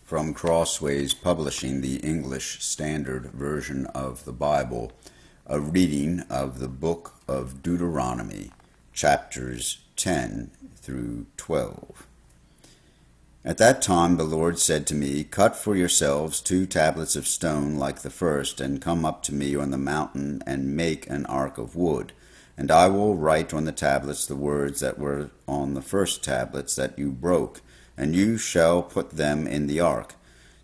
from Crossways Publishing, the English Standard Version of the Bible, a reading of the book of Deuteronomy, chapters 10 through 12. At that time the Lord said to me, "Cut for yourselves 2 tablets of stone like the first, and come up to me on the mountain, and make an ark of wood. And I will write on the tablets the words that were on the first tablets that you broke, and you shall put them in the ark."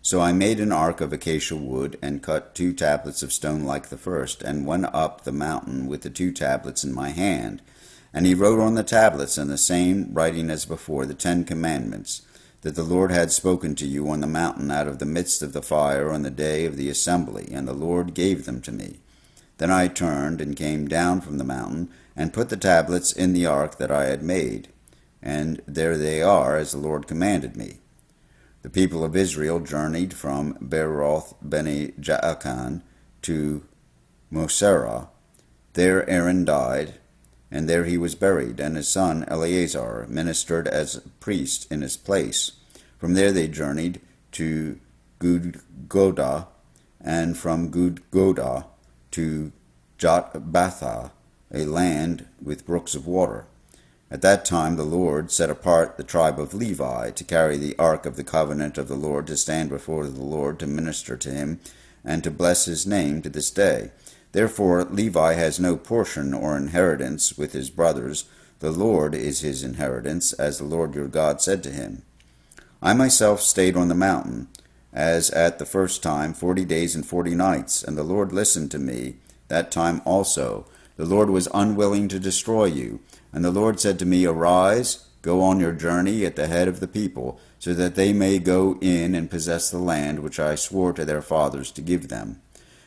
So I made an ark of acacia wood, and cut 2 tablets of stone like the first, and went up the mountain with the 2 tablets in my hand. And he wrote on the tablets in the same writing as before the 10 commandments, that the Lord had spoken to you on the mountain out of the midst of the fire on the day of the assembly, and the Lord gave them to me. Then I turned and came down from the mountain, and put the tablets in the ark that I had made. And there they are, as the Lord commanded me. The people of Israel journeyed from Beeroth Bene Jaakan to Moserah. There Aaron died, and there he was buried, and his son Eleazar ministered as priest in his place. From there they journeyed to Gudgodah, and from Gudgodah to Jotbathah, a land with brooks of water. At that time the Lord set apart the tribe of Levi to carry the ark of the covenant of the Lord, to stand before the Lord, to minister to him, and to bless his name to this day. Therefore Levi has no portion or inheritance with his brothers. The Lord is his inheritance, as the Lord your God said to him. I myself stayed on the mountain, as at the first time, 40 days and 40 nights, and the Lord listened to me that time also. The Lord was unwilling to destroy you. And the Lord said to me, "Arise, go on your journey at the head of the people, so that they may go in and possess the land which I swore to their fathers to give them.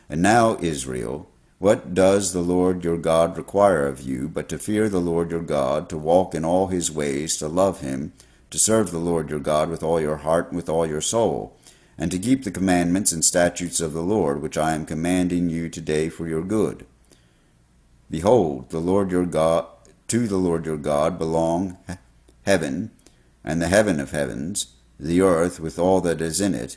And now, Israel, what does the Lord your God require of you, but to fear the Lord your God, to walk in all his ways, to love him, to serve the Lord your God with all your heart and with all your soul, and to keep the commandments and statutes of the Lord, which I am commanding you today for your good? Behold, to the Lord your God belong heaven, and the heaven of heavens, the earth with all that is in it.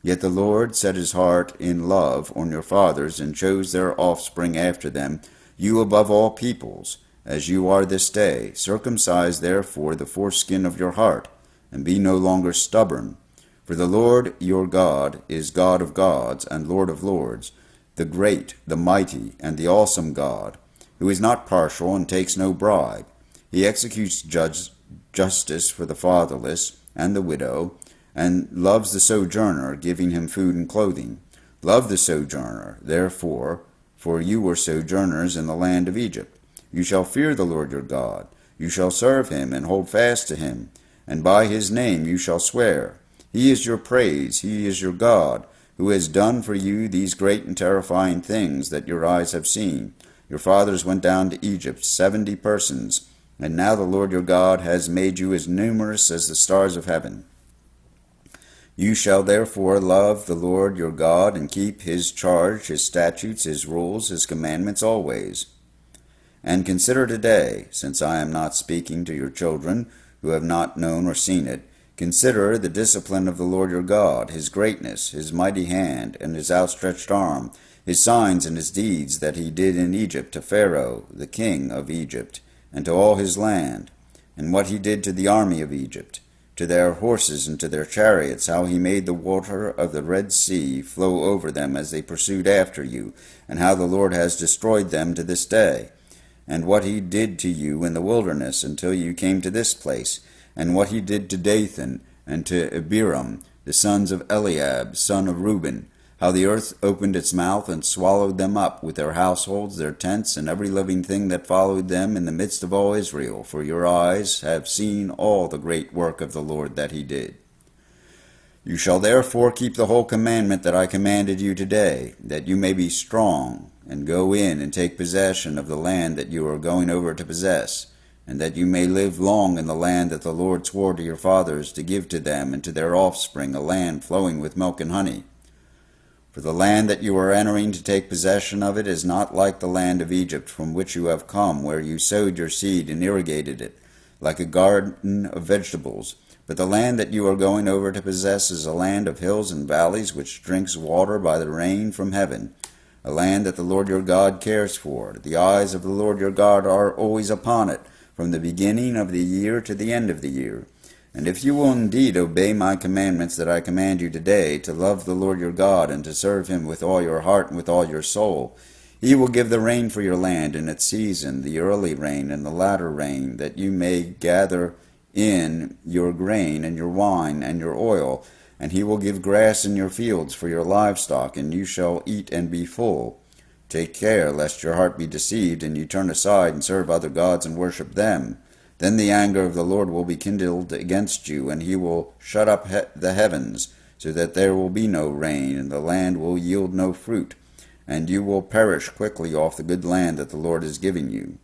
Yet the Lord set his heart in love on your fathers, and chose their offspring after them, you above all peoples, as you are this day. Circumcise therefore the foreskin of your heart, and be no longer stubborn. For the Lord your God is God of gods and Lord of lords, the great, the mighty, and the awesome God, who is not partial and takes no bribe. He executes justice for the fatherless and the widow, and loves the sojourner, giving him food and clothing. Love the sojourner, therefore, for you were sojourners in the land of Egypt. You shall fear the Lord your God. You shall serve him and hold fast to him, and by his name you shall swear. He is your praise, he is your God, who has done for you these great and terrifying things that your eyes have seen. Your fathers went down to Egypt, 70 persons, and now the Lord your God has made you as numerous as the stars of heaven. You shall therefore love the Lord your God, and keep his charge, his statutes, his rules, his commandments always. And consider today, since I am not speaking to your children who have not known or seen it, consider the discipline of the Lord your God, his greatness, his mighty hand, and his outstretched arm, his signs and his deeds that he did in Egypt to Pharaoh, the king of Egypt, and to all his land, and what he did to the army of Egypt, to their horses and to their chariots, how he made the water of the Red Sea flow over them as they pursued after you, and how the Lord has destroyed them to this day, and what he did to you in the wilderness until you came to this place, and what he did to Dathan and to Abiram, the sons of Eliab, son of Reuben, how the earth opened its mouth and swallowed them up, with their households, their tents, and every living thing that followed them in the midst of all Israel. For your eyes have seen all the great work of the Lord that he did. You shall therefore keep the whole commandment that I commanded you today, that you may be strong, and go in and take possession of the land that you are going over to possess, and that you may live long in the land that the Lord swore to your fathers to give to them and to their offspring, a land flowing with milk and honey. For the land that you are entering to take possession of it is not like the land of Egypt from which you have come, where you sowed your seed and irrigated it, like a garden of vegetables, But the land that you are going over to possess is a land of hills and valleys, which drinks water by the rain from heaven, a land that the Lord your God cares for. The eyes of the Lord your God are always upon it, from the beginning of the year to the end of the year. And if you will indeed obey my commandments that I command you today, to love the Lord your God, and to serve him with all your heart and with all your soul, he will give the rain for your land in its season, the early rain and the latter rain, that you may gather in your grain and your wine and your oil. And he will give grass in your fields for your livestock, and you shall eat and be full. Take care lest your heart be deceived, and you turn aside and serve other gods and worship them. Then the anger of the Lord will be kindled against you, and he will shut up the heavens, so that there will be no rain, and the land will yield no fruit, and you will perish quickly off the good land that the Lord is giving you.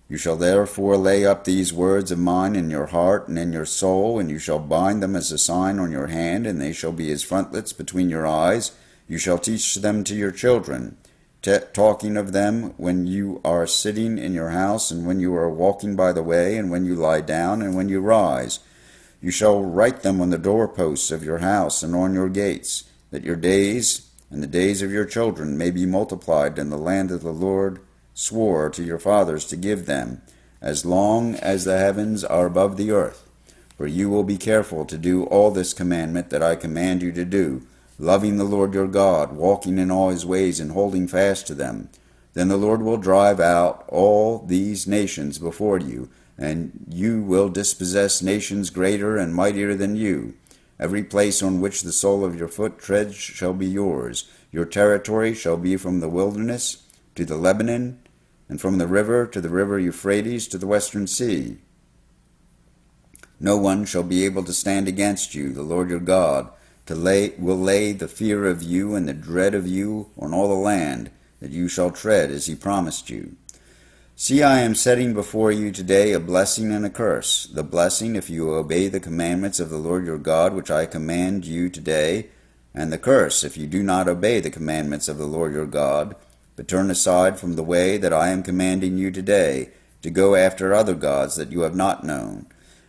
You shall therefore lay up these words of mine in your heart and in your soul, and you shall bind them as a sign on your hand, and they shall be as frontlets between your eyes. You shall teach them to your children, talking of them when you are sitting in your house, and when you are walking by the way, and when you lie down, and when you rise. You shall write them on the doorposts of your house and on your gates, that your days and the days of your children may be multiplied in the land that the Lord swore to your fathers to give them, as long as the heavens are above the earth. For you will be careful to do all this commandment that I command you to do, loving the Lord your God, walking in all his ways, and holding fast to them. Then the Lord will drive out all these nations before you, and you will dispossess nations greater and mightier than you. Every place on which the sole of your foot treads shall be yours. Your territory shall be from the wilderness to the Lebanon, and from the river to the river Euphrates to the western sea. No one shall be able to stand against you. The Lord your God will lay the fear of you and the dread of you on all the land that you shall tread, as he promised you. See, I am setting before you today a blessing and a curse. The blessing, if you obey the commandments of the Lord your God, which I command you today, and the curse, if you do not obey the commandments of the Lord your God, but turn aside from the way that I am commanding you today, to go after other gods that you have not known.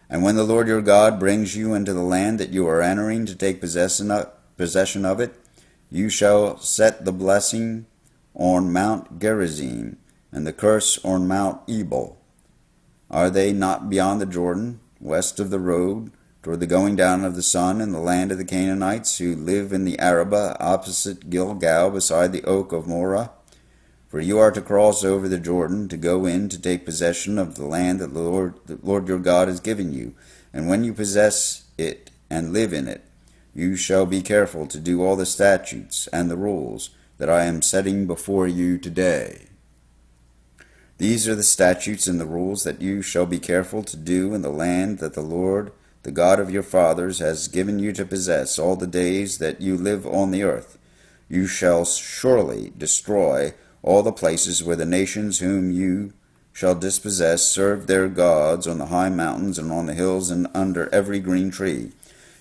And when the Lord your God brings you into the land that you are entering to take possession of it, you shall set the blessing on Mount Gerizim, and the curse on Mount Ebal. Are they not beyond the Jordan, west of the road, toward the going down of the sun, in the land of the Canaanites, who live in the Arabah, opposite Gilgal, beside the oak of Moreh? For you are to cross over the Jordan, to go in to take possession of the land that the Lord your God has given you. And when you possess it and live in it, you shall be careful to do all the statutes and the rules that I am setting before you today. These are the statutes and the rules that you shall be careful to do in the land that the Lord, the God of your fathers, has given you to possess all the days that you live on the earth. You shall surely destroy all the places where the nations whom you shall dispossess serve their gods on the high mountains and on the hills and under every green tree.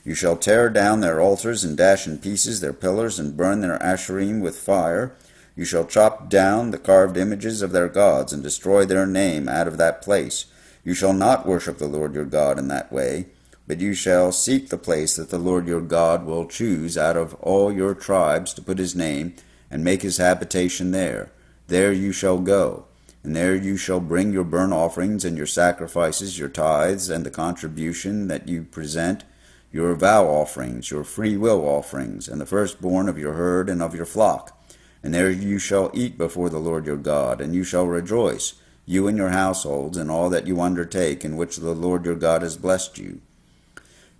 You shall tear down their altars and dash in pieces their pillars and burn their asherim with fire. You shall chop down the carved images of their gods and destroy their name out of that place. You shall not worship the Lord your God in that way, but you shall seek the place that the Lord your God will choose out of all your tribes to put his name and make his habitation there. There you shall go, and there you shall bring your burnt offerings and your sacrifices, your tithes, and the contribution that you present, your vow offerings, your free will offerings, and the firstborn of your herd and of your flock. And there you shall eat before the Lord your God, and you shall rejoice, you and your households, in all that you undertake, in which the Lord your God has blessed you.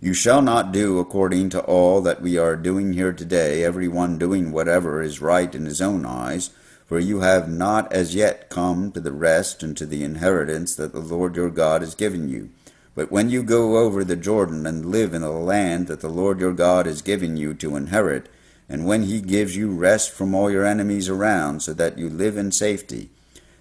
You shall not do according to all that we are doing here today, every one doing whatever is right in his own eyes, for you have not as yet come to the rest and to the inheritance that the Lord your God has given you. But when you go over the Jordan and live in the land that the Lord your God has given you to inherit, and when he gives you rest from all your enemies around, so that you live in safety,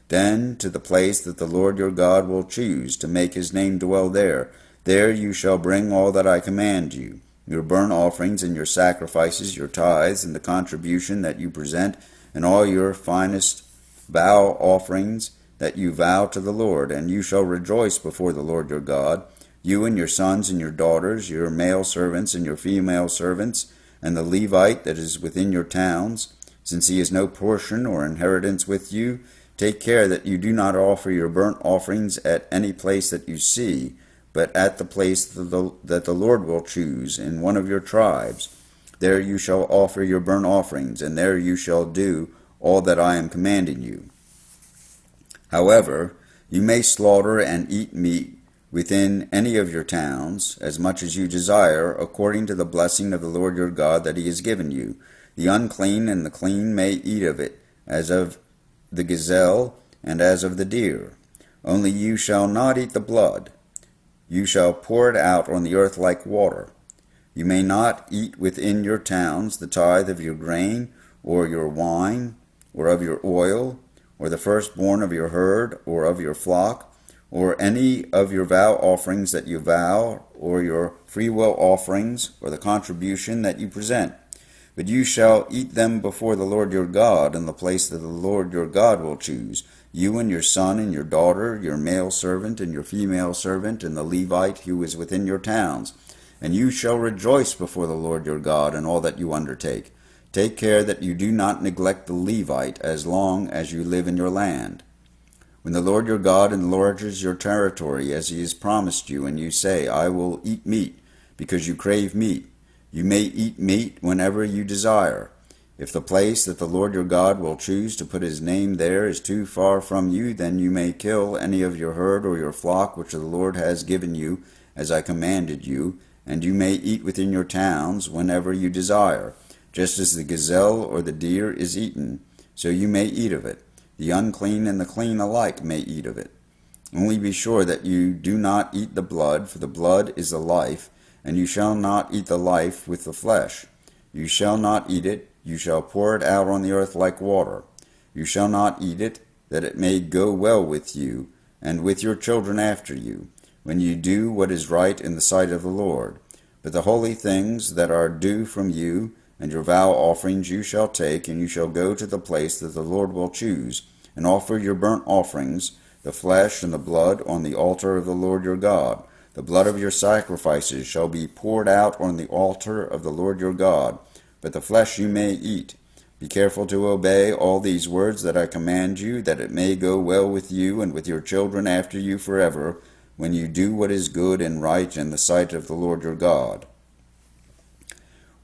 then to the place that the Lord your God will choose to make his name dwell there, there you shall bring all that I command you, your burnt offerings and your sacrifices, your tithes, and the contribution that you present, and all your finest vow offerings that you vow to the Lord. And you shall rejoice before the Lord your God, you and your sons and your daughters, your male servants and your female servants, and the Levite that is within your towns. Since he has no portion or inheritance with you, take care that you do not offer your burnt offerings at any place that you see, but at the place that the Lord will choose in one of your tribes. There you shall offer your burnt offerings, and there you shall do all that I am commanding you. However, you may slaughter and eat meat within any of your towns, as much as you desire, according to the blessing of the Lord your God that he has given you. The unclean and the clean may eat of it, as of the gazelle and as of the deer. Only you shall not eat the blood. You shall pour it out on the earth like water. You may not eat within your towns the tithe of your grain, or your wine, or of your oil, or the firstborn of your herd, or of your flock, or any of your vow offerings that you vow, or your freewill offerings, or the contribution that you present. But you shall eat them before the Lord your God in the place that the Lord your God will choose, you and your son and your daughter, your male servant and your female servant, and the Levite who is within your towns. And you shall rejoice before the Lord your God in all that you undertake. Take care that you do not neglect the Levite as long as you live in your land. When the Lord your God enlarges your territory as he has promised you, and you say, I will eat meat, because you crave meat, you may eat meat whenever you desire. If the place that the Lord your God will choose to put his name there is too far from you, then you may kill any of your herd or your flock which the Lord has given you, as I commanded you, and you may eat within your towns whenever you desire. Just as the gazelle or the deer is eaten, so you may eat of it. The unclean and the clean alike may eat of it. Only be sure that you do not eat the blood, for the blood is the life, and you shall not eat the life with the flesh. You shall not eat it, you shall pour it out on the earth like water. You shall not eat it, that it may go well with you, and with your children after you, when you do what is right in the sight of the Lord. But the holy things that are due from you, and your vow offerings you shall take, and you shall go to the place that the Lord will choose, and offer your burnt offerings, the flesh and the blood, on the altar of the Lord your God. The blood of your sacrifices shall be poured out on the altar of the Lord your God, but the flesh you may eat. Be careful to obey all these words that I command you, that it may go well with you and with your children after you forever, when you do what is good and right in the sight of the Lord your God.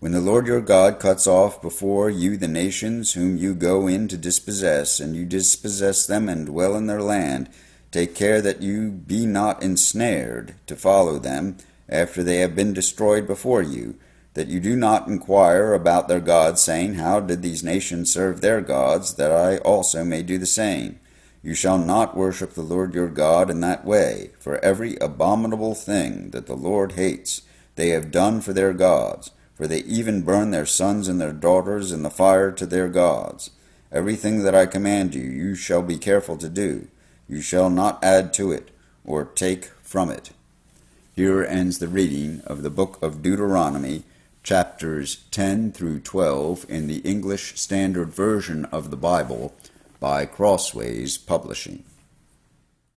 When the Lord your God cuts off before you the nations whom you go in to dispossess, and you dispossess them and dwell in their land, take care that you be not ensnared to follow them after they have been destroyed before you, that you do not inquire about their gods, saying, How did these nations serve their gods, that I also may do the same? You shall not worship the Lord your God in that way, for every abominable thing that the Lord hates they have done for their gods, for they even burn their sons and their daughters in the fire to their gods. Everything that I command you, you shall be careful to do. You shall not add to it, or take from it. Here ends the reading of the book of Deuteronomy, chapters 10 through 12 in the English Standard Version of the Bible by Crossways Publishing.